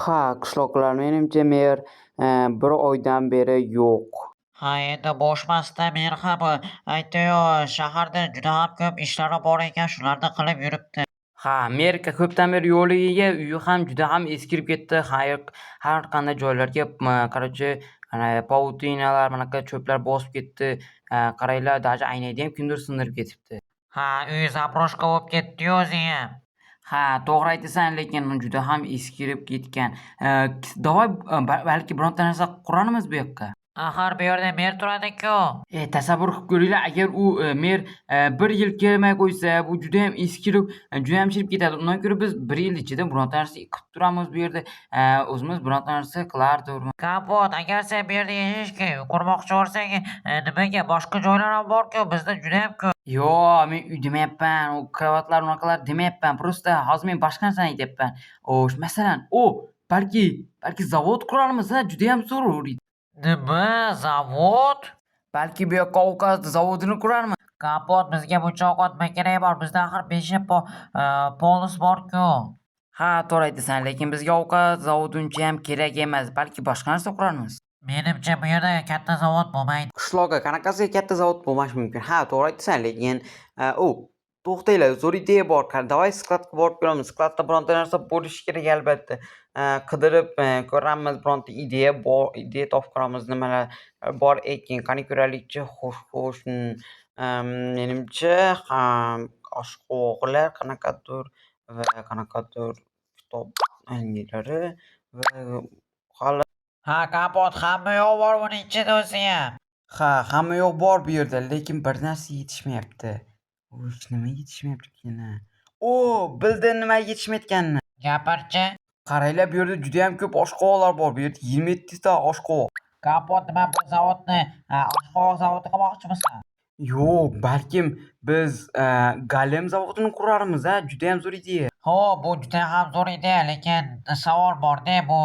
Ha, qishloqlar menimcha mer bir oydan beri yo'q. Ha, endi bo'shmasda men ham aytdi-yu, shaharda juda ham ko'p ishlari bor ekan, shularni qilib yuribdi. Ha, mer ko'pdan beri yo'qligiga uyi ham juda ham eskirib ketdi. Har qanday joylarga короче pautinalar, bunaqa cho'plar bosib ketdi. Qaranglar, даже aynakni ham kimdir sindirib ketibdi. Ha, uy zabroshka bo'lib ketdi-yu o'ziyam. Ha, to'g'ri aytasan, lekin juda ham eskirib ketgan. Davay balki bironta narsa quramiz bu yoqqa. Axir bu yerda mer turadi-ku. Tasavvur qilib ko'ringlar, agar u mer 1 yil kelmay qo'ysa, bu judayam eskirib, judayam chirib ketadi. Undan ko'ra biz 1 yil ichida bironta narsa qilib turamiz bu yerda. O'zimiz bironta narsa qilardik. Kapot, agar sen bu yerda yashashga qurmoqchi bo'lsang, nimaga boshqa joylar ham bor-ku, bizda juda ham ko'p. Yo'q, men uy demayapman, u kravatlar unaqalar demayapman. Просто hozir men boshqa narsani aytyapman. Masalan, balki zavod quramiz, judayam zarur. Nima? Zavod? Balki bu yoqqa ovqat zavodini qurarmiz. Kapot, bizga buncha ovqat makonai bor. Bizda axir 5 polus bor-ku. Ha, to'g'ri aytasan, lekin bizga ovqat zavodi unchayam kerak emas. Balki boshqa narsa qurarmiz. Menimcha bu yerda katta zavod bo'lmaydi. Qishloqqa qanaqasiga katta zavod bo'lmashi mumkin? Ha, to'g'ri aytasan, lekin to'xtanglar, zo'r ideya bor. Давай skladga borib ko'ramiz. Skladda bironta narsa bo'lishi kerak albatta. Qidirib ko'ramiz, bironta ideya topib ko'ramiz, nimalar bor ekan. Qani ko'raylikchi. Xo'sh. Menimcha oshqovoqlar qanaqadir kitob rangilari va hali Ha, kapot, hamma yoq bor buning ichida o'ziyam. ha, hamma yoq bor bu yerda, lekin bir narsa yetishmayapti. Nima yetishmayapti? Bildim nima yetishmayotganini. Gapirchi. Qaranglar, bu yerda juda ham ko'p oshqovoqlar bor. Bu yerda 27 ta oshqovoq. Kapot, nima bu zavodni oshqovoq zavodi qilmoqchimisan? Yo'q, balkim biz galem zavodini qurarmiz, juda ham zo'r ideya. Bu juda ham zo'r ideya, lekin savol bor-da, bu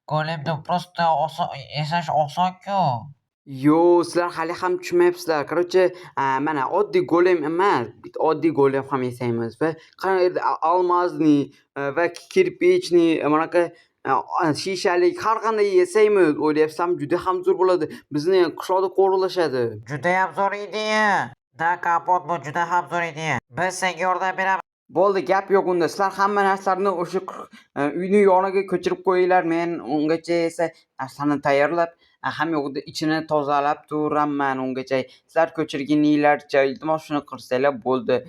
golemni просто yasash oson-ku. Yo'q, sizlar hali ham tushunmayapsizlar. Короче, mana oddiy golem emas, bitta oddiy golem ham yasaymiz va qanaqadir almazli va kirpichli, bunaqa shishalik har qanday yasaymiz. O'ylayapsam, juda ham zo'r bo'ladi. Bizni qishloqda qo'riqlashadi. Juda ham zo'r ideya. Da, kapot, bu juda ham zo'r ideya. Biz senga yordam beramiz. Bo'ldi, gap yo'q unda. Sizlar hamma narsalarni o'sha uyni yoniga ko'chirib qo'yinglar. Men ungacha esa narsani tayyorlab, hamma yo'qni ichini tozalab turaman ungacha. Sizlar ko'chirguninglarcha iltimos shuni qilsanglar bo'ldi.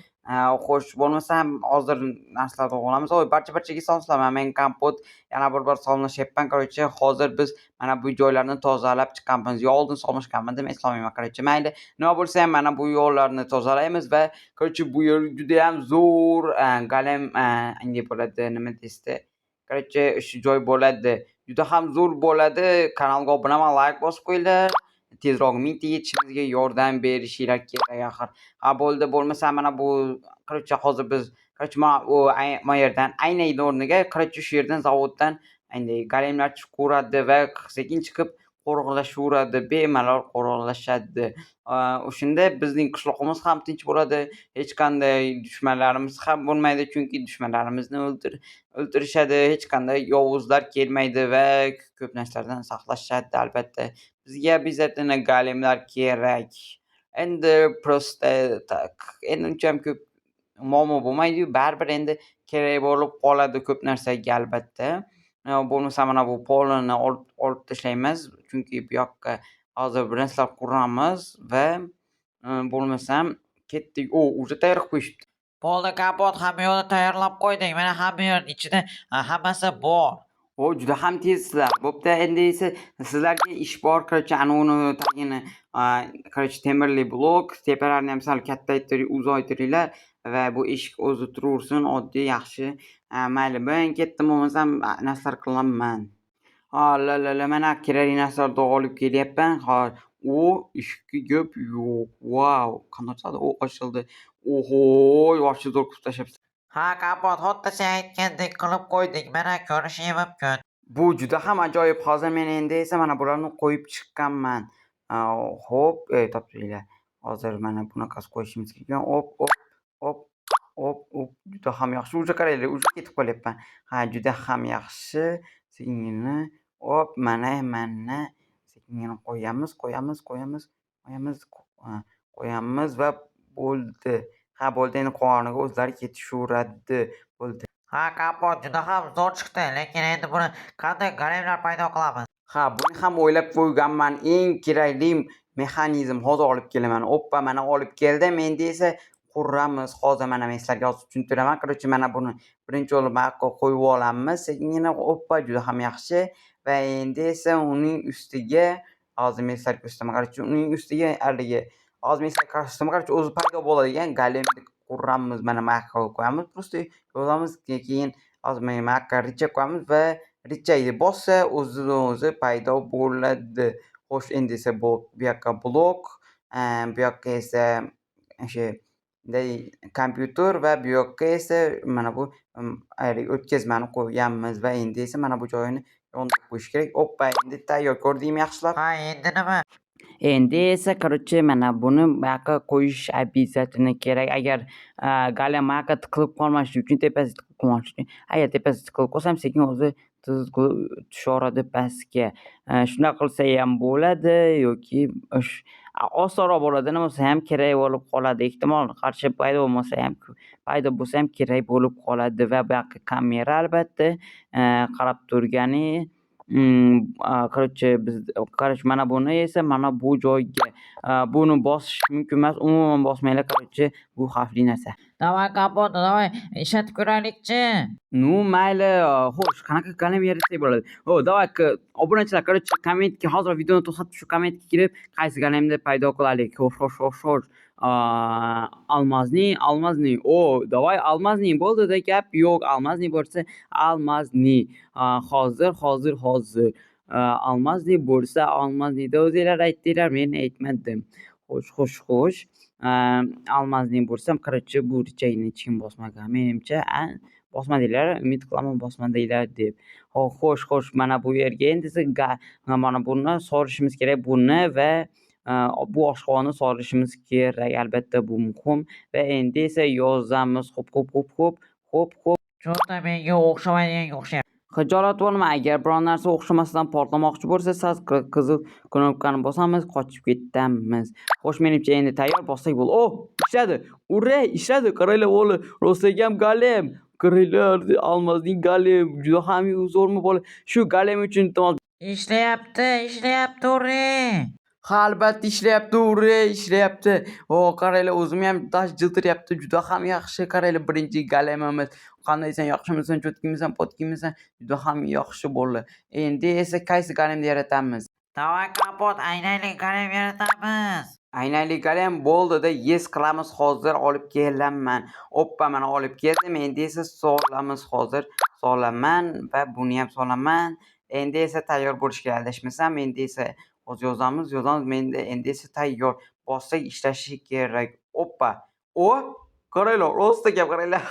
Xo'sh, bo'lmasam hozir narsalarni olamiz. Barchaga salom qilaman. Men Kompot yana bir bor salomlashyapman. Короче, hozir biz mana bu joylarni tozalab chiqqanmiz. Yo oldin salomlashganman, demak salomlayman. Короче, mayli. Nima bo'lsa ham mana bu yo'llarni tozalaymiz va короче bu yer juda ham zo'r galem bo'ladi, nima deysiz? Короче, shu joy bo'ladi. Juda ham zo'r bo'ladi. Kanalga obuna va like bosib qo'yinglar. Tezroq mingta yetishimizga yordam berishinglar kerak axir. Bo'ldi, bo'lmasa mana bu короче hozir biz mana yerdan aynakni o'rniga короче shu yerdan zavoddan galemlar chiqib ko'radi va sekin chiqib qo'riqlashaveradi, bemalol qo'riqlashadi. O'shanda bizning qishloqimiz ham tinch bo'ladi. Hech qanday dushmanlarimiz ham bo'lmaydi, chunki dushmanlarimizni o'ldirishadi. Hech qanday yovuzlar kelmaydi va ko'p narsalardan saqlashadi albatta. Bizga обязательно galemlar kerak. Endi просто так. Endi uncha ham ko'p muammo bo'lmaydi-yu, baribir endi kerak bo'lib qoladi ko'p narsaga albatta. Bo'lmasa mana bu polni olib tashlaymiz, chunki bu yoqqa hozir bir narsalar quramiz va bo'lmasam ketdik. Уже tayyor qilib qo'yishibdi. Bo'ldi, kapot, hamma yo'lni tayyorlab qo'ydik. Mana hamma yer ichida hammasi bor. Juda ham tezsizlar. Bo'pti, endi esa sizlarga ish bor. Короче, uni tagini короче temirli blok, tepalarini ham sal kattaytirib, uzaytiringlar va bu eshik o'zi turaversin, oddiy, yaxshi. Mayli, men ketdim, bo'lmasam narsalar qilaman. Mana kerakli narsalarni olib kelyapman. Eshikka gap yo'q. Vau, qanday qiladi? Ochildi. Oho, yoshi zo'r qilib tashlabsiz. Ha, kapot, xuddi sen aytgandek qilib qo'ydik. Mana ko'rishing mumkin. Bu juda ham ajoyib. Hozir men endi esa mana bularni qo'yib chiqqanman. Xo'p, topinglar. Hozir mana bunaqasi qo'yishimiz kerak. Juda ham yaxshi. Uje qaranglar, uje ketib qolyapman. Juda ham yaxshi. sekingina hop mana sekingina qo'yamiz va bo'ldi. Ha, bo'ldi, endi qorniga o'zlari ketishaveradi. Bo'ldi. Ha, Kapot juda ham zo'r chiqdi, lekin endi buni qanday golemlar paydo qilamiz? Ha, buni ham o'ylab qo'yganman. Eng kerakli mexanizm hozir olib kelaman. Oppa, mana olib keldim. Endi esa quramiz. Hozir mana men sizlarga hozir tushuntiraman. Короче, mana buni birinchi o'ringa buyoqqa qo'yib olamiz. Sekingina oppa, juda ham yaxshi. Va endi esa uning ustiga hozir men sizlarga ko'rsataman. Короче, uning ustiga haligi hozir men sizlarga ko'rsataman. Короче, o'zi paydo bo'ladigan golemni quramiz. Mana buyoqqa qo'yamiz. Просто yozamiz. Keyin hozir men buyoqqa richa qo'yamiz va richayni bossa o'zidan-o'zi paydo bo'ladi. Xo'sh, endi esa bu yoqqa blok, bu yoqqa esa o'sha kompyuter va bu yoqqa esa mana bu o'tkazmani qo'yganmiz va endi esa mana bu joyini yondirib qo'yish kerak. Oppa, endi tayyor. Ko'rdingmi yaxshilab? Ha, endi nima? Endi esa короче mana buni buyoqqa qo'yish обязательно kerak. Agar golem buyoqqa tiqilib qolmasligi uchun, tepasiga tiqilib qolmasligi uchun. Agar tepasiga tiqilib qolsam, sekin o'zi tushaveradi pastga. Shunday qilsa ham bo'ladi yoki osonroq bo'ladi. Nima bo'lsa ham kerak bo'lib qoladi. Ehtimol qarshi paydo bo'lmasa ham, paydo bo'lsa ham kerak bo'lib qoladi va bu yoqqa kamera albatta qarab turgani. Короче, mana buni esa mana bu joyga buni bosish mumkin emas. Umuman bosmanglar. Короче, bu xavfli narsa. Davay, Kapot, davay, ishlatib ko'raylikchi. Ну, mayli. Xo'sh, qanaqa golem yaratsak bo'ladi? Davay, obunachilar, короче, kommentga hozir videoni to'xtatib shu kommentga kirib, qaysi golemni paydo qilaylik? Xo'sh. Almazning. Davay, almazning bo'ldida gap yo'q. Almazning bo'lsa, almazning. Hozir. Almazning bo'lsa, almazniyda o'zinglar aytdinglar, men aytmadim. Xo'sh. Almazning bo'lsam, короче, bu richayni hech kim bosmagan. Menimcha, bosmadinglar, umid qilaman bosmadinglar deb. Xo'sh, mana bu yerga endi mana buni solishimiz kerak buni va bu oshqovani solishimiz kerak. Albatta bu muhim va endi esa yozamiz. Hop. Cho'nta menga o'xshamaydiganga o'xshayapti. Xijolat bo'lma, agar biror narsa o'xshamasdan portlamoqchi bo'lsa, siz qizil knopkani bosamiz, qochib ketamiz. Xo'sh, menimcha endi tayyor, bossak bo'ldi. Ishladi. Ura, ishladi. Qaranglar, o'g'li, rostlayam golem. Qaranglar, almazning golem. Juda ham zo'rmi bola? Shu golem uchun iltimos. Ishlayapti, ure. Ha, albatta ishlayapti. Qaranglar, o'zim ham dash jiltiryapti. Juda ham yaxshi. Qaranglar, birinchi golemimiz. Qandaysan, yaxshimisan, cho'tkimisan, potkimisan? Juda ham yaxshi bo'ldi. Endi esa qaysi golemni yaratamiz? Davay, Kapot, aynayli golem yaratamiz. Aynayli golem bo'ldida, yes qilamiz. Hozir olib kelaman. Oppa, mana olib keldim. Endi esa solamiz. Hozir solaman va buni ham solaman. Endi esa tayyor bo'lishga adashmasam, endi esa hozir yozamiz. Endi esa tayyor. Bossak ishlashi kerak. Oppa. Qaranglar, rosta gap, qaranglar.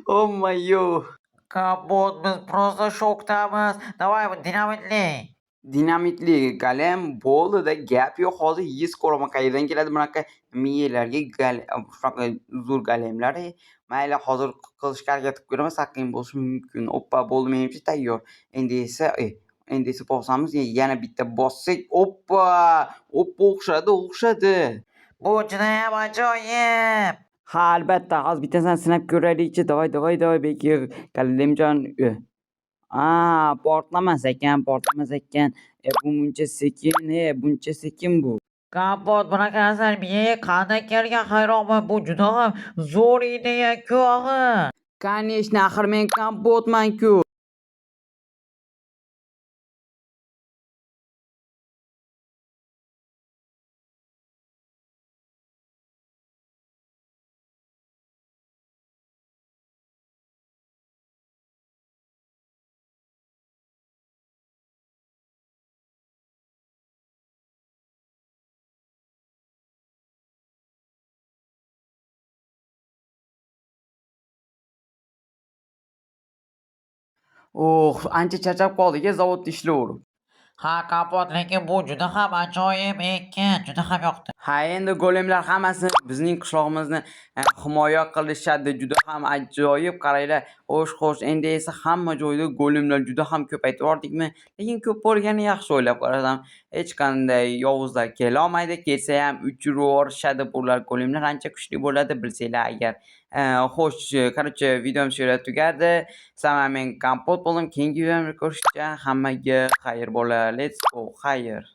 Oh my god. Kapot, biz prosta shokdamiz. Davay, bu Dinamitli golem bo'ldida, gap yo'q. Hozir his ko'raman, qayerdan keladi bunaqa miyalarga shunaqa zo'r golemlar. Mayli, hozir qilishga harakat qilib ko'raman, saqiy bo'lishi mumkin. Oppa, bo'ldi, menimcha tayyor. Endi esa bosamiz. Yana bitta bossak, oppa, o'xshadi. Bu juda ham ajoyib. Ha, albatta, hozir bittasini sinab ko'raylikchi. Davay, belki Kalimjon. Portlamas ekan. Buncha sekin bu. Kapot, bunaqa narsa miyaga qanday kelgan, hayronman. Bu juda ham zo'r ideya-ku, axir. Конечно, axir men kompotman-ku. Ancha charchab qoldik, zavodda ishlayverib. Ha, Kompot, lekin bu juda ham ajoyib ekan, juda ham yoqdi. Ha, endi golemlar hammasi bizning qishlog'imizni himoya qilishadi. Juda ham ajoyib qaranglar. Xo'sh, endi esa hamma joyda golemlar juda ham ko'payib yubordikmi? Lekin ko'p bo'lgani yaxshi o'ylab qarasam. Hech qanday yovuzlar kelolmaydi. Kelsa ham uchirib yuborishadi. Bular golemlar ancha kuchli bo'ladi, bilsanglar agar. Xo'sh, короче, videom shu yerda tugadi. Sizlar men Kompot bo'ldim. Keyingi videomda ko'rishguncha hammaga xayr bo'lar. Let's go. Xayr.